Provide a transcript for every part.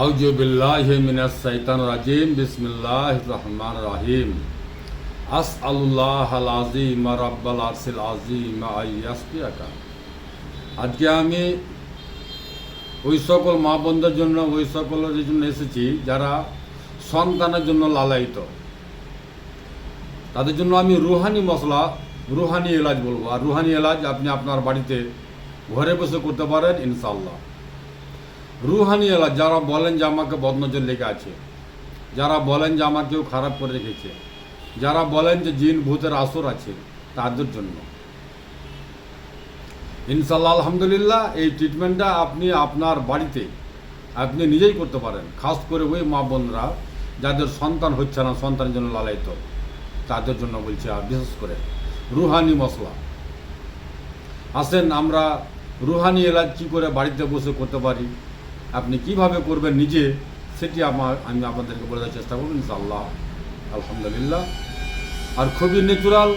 আউযু বিল্লাহি মিনাশ শাইতানির রাজিম বিসমিল্লাহির রহমানির রহিম আসআলুল্লাহাল আযীম রাব্বাল আরশিল আযীম আইয়াসফিয়াকা। আজকে আমি ওই সকল মা বোনদের জন্য ওই সকলের জন্য এসেছি যারা সন্তানের জন্য লালায়িত। তাদের জন্য আমি রুহানি মশলা, রুহানি এলাজ বলবো। আর রুহানি এলাজ আপনি আপনার বাড়িতে ঘরে বসে করতে পারেন ইনশাআল্লাহ। রুহানি এলাজ যারা বলেন যে আমাকে বদনজর লেগে আছে, যারা বলেন যে আমার কেউ খারাপ করে রেখেছে, যারা বলেন যে জিন ভূতের আসর আছে, তাদের জন্য ইনশাআল্লাহ আলহামদুলিল্লাহ এই ট্রিটমেন্টটা আপনি আপনার বাড়িতে আপনি নিজেই করতে পারেন। খাস করে ওই মা বোনরা যাদের সন্তান হচ্ছে না, সন্তানের জন্য লালায়িত, তাদের জন্য বলছি। আর বিশেষ করে রুহানি মশলা, আসেন আমরা রুহানি এলাজ কী করে বাড়িতে বসে করতে পারি, আপনি কিভাবে করবেন নিজে, সেটি আমি আপনাদেরকে বলে দেওয়ার চেষ্টা করব ইনশাআল্লাহ আলহামদুলিল্লাহ। আর খুবই ন্যাচুরাল,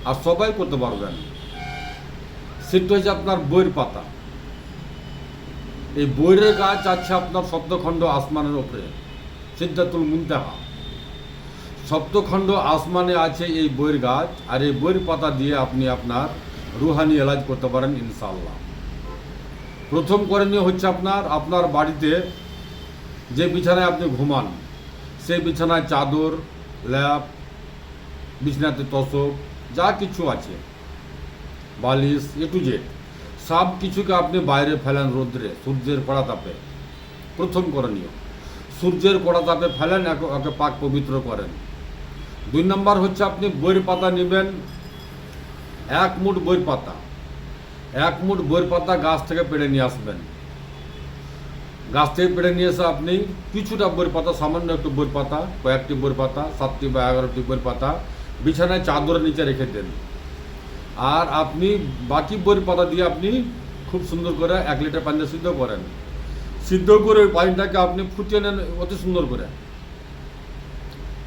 আর সবাই করতে পারবেন। সেটা হচ্ছে আপনার বইয়ের পাতা। এই বইয়ের গাছ আছে আপনার সপ্তখণ্ড আসমানের ওপরে, সিদ্ধাতুল মুনতাহা। সপ্তখণ্ড আসমানে আছে এই বইয়ের গাছ, আর এই বইয়ের পাতা দিয়ে আপনি আপনার রুহানি এলাজ করতে পারেন ইনশাআল্লাহ। প্রথম করণীয় হচ্ছে আপনার বাড়িতে যে বিছানায় আপনি ঘুমান, সেই বিছানায় চাদর, ল্যাপ, বিছানাতে তোশক, যা কিছু আছে, বালিশ, এ টু জেড সব কিছুকে আপনি বাইরে ফেলেন রোদ্রে, সূর্যের কড়া তাপে। প্রথম করণীয়, সূর্যের কড়া তাপে ফেলেন, একে পাক পবিত্র করেন। 2 নম্বর হচ্ছে আপনি বইয়ের পাতা নেবেন, 1 মুঠ বইয়ের পাতা, 1 মুঠ বইয়ের পাতা গাছ থেকে পেড়ে নিয়ে আসবেন। গাছ থেকে পেড়ে নিয়ে এসে আপনি কিছুটা বইয়ের পাতা, সামান্য একটু বইয়ের পাতা, কয়েকটি বইয়ের পাতা, 7টি বা 11টি বইয়ের পাতা বিছানায় চাদরের নিচে রেখে দেন। আর আপনি বাকি বইয়ের পাতা দিয়ে আপনি খুব সুন্দর করে 1 লিটার পানি সিদ্ধ করেন। সিদ্ধ করে ওই পানিটাকে আপনি ফুটিয়ে নেন অতি সুন্দর করে।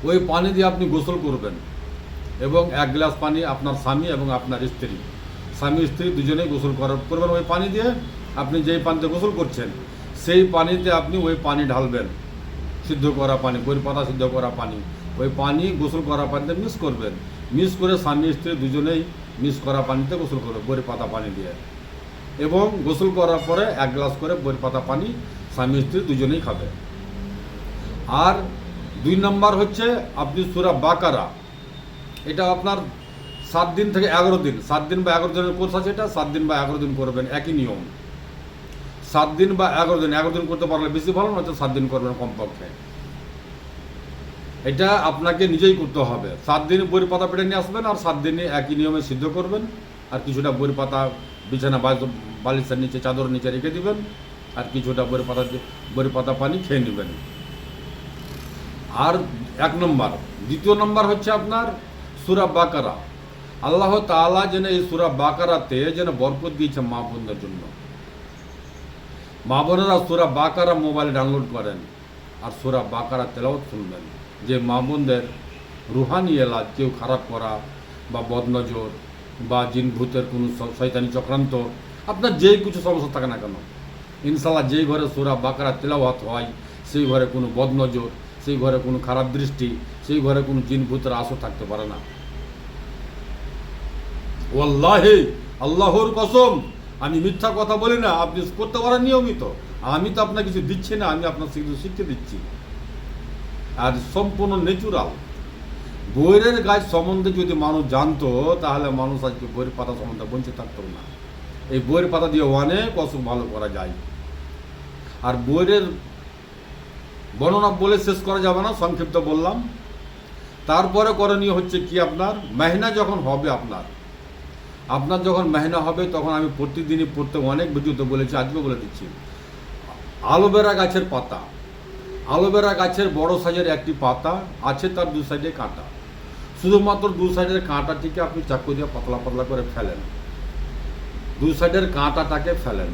ওই পানি দিয়ে আপনি গোসল করবেন, এবং 1 গ্লাস পানি আপনার স্বামী এবং আপনার স্ত্রী, স্বামী স্ত্রী দুজনেই গোসল করবেন। ওই পানি দিয়ে আপনি যেই পানিতে গোসল করছেন, সেই পানিতে আপনি ওই পানি ঢালবেন, সিদ্ধ করা পানি, বইয়ের পাতা সিদ্ধ করা পানি, ওই পানি গোসল করা পানিতে মিক্স করবেন। মিক্স করে স্বামী স্ত্রী দুজনেই মিক্স করা পানিতে গোসল করবে বইয়ের পাতা পানি দিয়ে। এবং গোসল করার পরে 1 গ্লাস করে বইয়ের পাতা পানি স্বামী স্ত্রী দুজনেই খাবে। আর 2 নম্বর হচ্ছে আপনি সূরা বাকারা, এটা আপনার 7 দিন থেকে 11 দিন, 7 দিন বা 11 দিনের কোর্স আছে, এটা 7 দিন বা 11 দিন করবেন, একই নিয়ম। 7 দিন বা 11 দিন, 11 দিন করতে পারলে বেশি ভালো, নয়তো 7 দিন করবেন কমপক্ষে। এটা আপনাকে নিজেই করতে হবে। 7 দিন বইয়ের পাতা পেড়ে নিয়ে আসবেন, আর 7 দিনে একই নিয়মে সিদ্ধ করবেন। আর কিছুটা বইয়ের পাতা বিছানা বালিশের নিচে, চাদরের নিচে রেখে দিবেন, আর কিছুটা বইয়ের পাতা পানি খেয়ে নেবেন। আর 1 নম্বর। 2 নম্বর হচ্ছে আপনার সূরা বাকারা। আল্লাহ তাআলা যেন এই সূরা বাকারাতে যেন বরকত দিয়েছে মা বোনদের জন্য। মা বোনেরা সূরা বাকারা মোবাইলে ডাউনলোড করেন, আর সূরা বাকারা তেলাওয়াত শুনবেন। যে মা বোনদের রুহানি এলাজ, কেউ খারাপ করা বা বদনজর বা জিন ভূতের কোনো শয়তানি চক্রান্ত, আপনার যেই কিছু সমস্যা থাকে না কেন, ইনশাআল্লাহ যেই ঘরে সূরা বাকারা তেলাওয়াত হয়, সেই ঘরে কোনো বদনজর, সেই ঘরে কোনো খারাপ দৃষ্টি, সেই ঘরে কোনো জিন ভূতের আসর থাকতে পারে না। ওয়াল্লাহি, আল্লাহর কসম, আমি মিথ্যা কথা বলি না। আপনি করতে পারেন নিয়মিত। আমি তো আপনাকে কিছু দিচ্ছি না, আমি আপনার শিখতে দিচ্ছি। আর সম্পূর্ণ ন্যাচুরাল। বইয়ের গাছ সম্বন্ধে যদি মানুষ জানতো, তাহলে মানুষ আজকে বইয়ের পাতা সম্বন্ধে বঞ্চিত থাকতো না। এই বইয়ের পাতা দিয়ে অনেক অসুখ ভালো করা যায়। আর বইয়ের বর্ণনা বলে শেষ করা যাবে না, সংক্ষিপ্ত বললাম। তারপরে করণীয় হচ্ছে কি, আপনার মেহনা যখন হবে, আপনার যখন মেহনা হবে, তখন আমি প্রতিদিনই পড়তে অনেক ভিডিওতে বলেছি, আজকে বলে দিচ্ছি। অ্যালোভেরা গাছের পাতা, অ্যালোভেরা গাছের বড় সাইজের একটি পাতা আছে, তার 2 সাইডে কাঁটা। শুধুমাত্র 2 সাইডের কাঁটাটিকে আপনি চাকু দিয়ে পাতলা পাতলা করে ফেলেন। 2 সাইডের কাঁটাটাকে ফেলেন,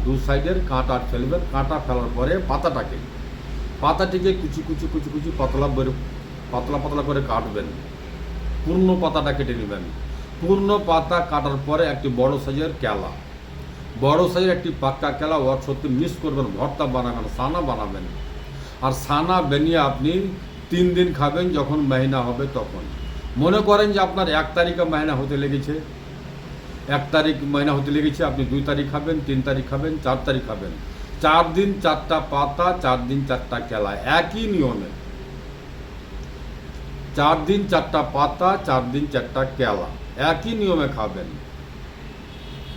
2 সাইডের কাঁটা ফেলবেন। কাঁটা ফেলার পরে পাতাটিকে কুচি কুচি পাতলা পাতলা করে কাটবেন। পূর্ণ পাতাটা কেটে নেবেন। পূর্ণ পাতা কাটার পরে একটি বড় সাইজের কেলা, বড় সাইজের একটি পাক্কা কেলা ওয়ার সত্যি মিস করবেন, ভর্তা বানাবেন, সানা বানাবেন। আর সানা বানিয়ে আপনি 3 দিন খাবেন, যখন মহিনা হবে তখন। মনে করেন যে আপনার 1 তারিখে মহিনা হতে লেগেছে, 1 তারিখ মহিনা হতে লেগেছে, আপনি 2 তারিখ খাবেন, 3 তারিখ খাবেন, 4 তারিখ খাবেন। 4 দিন 4টা পাতা, 4 দিন 4টা কেলা, একই নিয়মে। 4 দিন 4টা পাতা, 4 দিন 4টা কেলা, একই নিয়মে খাবেন,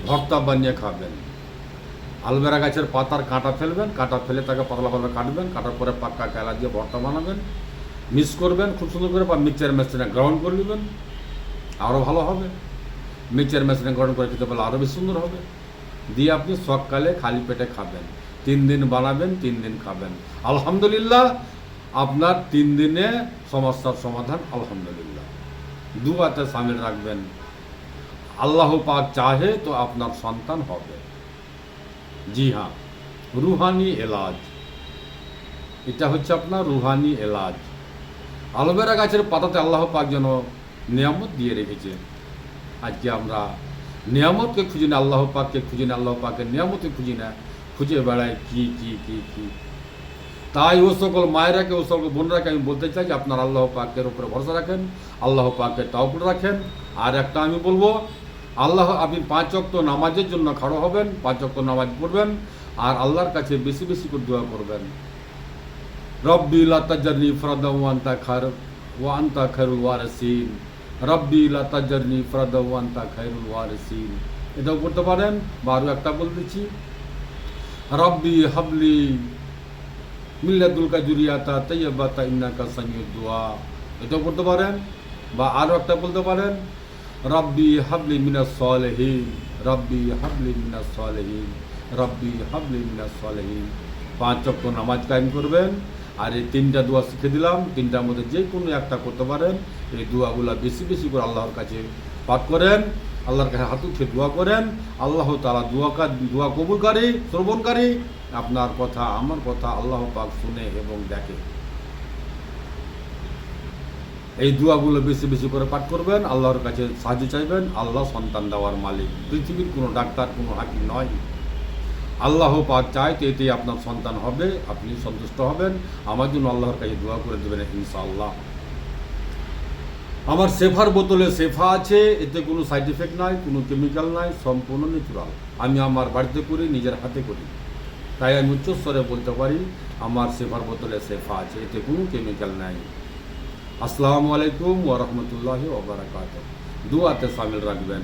ভর্তা বানিয়ে খাবেন। আলবেরা গাছের পাতার কাঁটা ফেলবেন, কাঁটা ফেলে তাকে পাতলা পাতলা কাটবেন, কাটার পরে পাক্কা কেলা দিয়ে ভর্তা বানাবেন, মিক্স করবেন খুব সুন্দর করে, বা মিক্সচার মেশিনে গ্রাউন্ড করে নেবেন, আরও ভালো হবে। মিক্সচার মেশিনে গ্রাউন্ড করে খেতে পারলে আরও বেশি সুন্দর হবে। দিয়ে আপনি সকালে খালি পেটে খাবেন, 3 দিন বানাবেন, 3 দিন খাবেন। আলহামদুলিল্লাহ, আপনার 3 দিনে সমস্যার সমাধান আলহামদুলিল্লাহ। দুয়াতে সামিল রাখবেন, আল্লাহ পাক চাহে তো আপনার সন্তান হবে। জি হ্যাঁ, রুহানি এলাজ, এটা হচ্ছে আপনার রুহানি এলাজ। অ্যালোভেরা গাছের পাতাতে আল্লাহ পাক যেন নিয়ামত দিয়ে রেখেছে। আজকে আমরা নিয়ামতকে খুঁজি না, আল্লাহ পাককে খুঁজি না, আল্লাহ পাকের নিয়ামতকে খুঁজি না, খুঁজে বেড়াই কি কি কি কি। তাই ও সকল মায়েরাকে, ও সকল বোনরাকে আমি বলতে চাই যে আপনার আল্লাহ পাকের উপরে ভরসা রাখেন, আল্লাহ পাকের তাওকুল রাখেন। আর একটা আমি বলবো, আল্লাহ, আপনি 5 ওয়াক্ত নামাজের জন্য খাড়ো হবেন, 5 ওয়াক্ত নামাজ পড়বেন, আর আল্লাহর কাছে বেশি বেশি করে দোয়া করবেন। রব্বি লা তাজরনি ফরাদা ওয়া আনতা খায়রুল ওয়ারিসিন, রব্বি লা তাজরনি ফরাদা ওয়া আনতা খায়রুল ওয়ারিসিন, এটাও করতে পারেন। বা আরও একটা বলতেছি, রব্বি হাবলি মিল্লাদুলকা জুরিয়াতা তাইয়্যিবাতা ইন্নাকা সামিউদ দুআ, এটাও করতে পারেন। বা আরও একটা বলতে পারেন, রব্বি হাবলি মিনাস সালিহিন, রব্বি হাবলি মিনাস সালিহিন, রব্বি হাবলি মিনাস সালিহিন। 5 ওয়াক্ত নামাজ কায়েম করবেন। আর এই 3টা দোয়া শিখে দিলাম, 3টার মধ্যে যে কোনো একটা করতে পারেন। এই দোয়াগুলো বেশি বেশি করে আল্লাহর কাছে পাঠ করেন, আল্লাহর কাছে হাত উঠে দোয়া করেন। আল্লাহ তাআলা দোয়া কবুলকারী, শ্রবণকারী। আপনার কথা, আমার কথা আল্লাহ পাক শুনে এবং দেখে। এই দোয়াগুলো বেশি বেশি করে পাঠ করবেন, আল্লাহর কাছে সাহায্য চাইবেন। আল্লাহ সন্তান দেওয়ার মালিক, পৃথিবীর কোনো ডাক্তার, কোনো হাকিম নয়। আল্লাহ পাক চায় তো এতেই আপনার সন্তান হবে, আপনি সন্তুষ্ট হবেন। আমার জন্য আল্লাহর কাছে দোয়া করে দেবেন ইনশাআল্লাহ। আমার শেফার বোতলে শেফা আছে, এতে কোনো সাইড এফেক্ট নাই, কোনো কেমিক্যাল নাই, সম্পূর্ণ ন্যাচুরাল। আমি আমার বাড়িতে করি, নিজের হাতে করি, তাই আমি উচ্চস্বরে বলতে পারি আমার শেফার বোতলে শেফা আছে, এতে কোনো কেমিক্যাল নাই। আসসালামু আলাইকুম ওয়া রাহমাতুল্লাহি ওয়া বারাকাতুহু। দুআতে শামিল রাখবেন।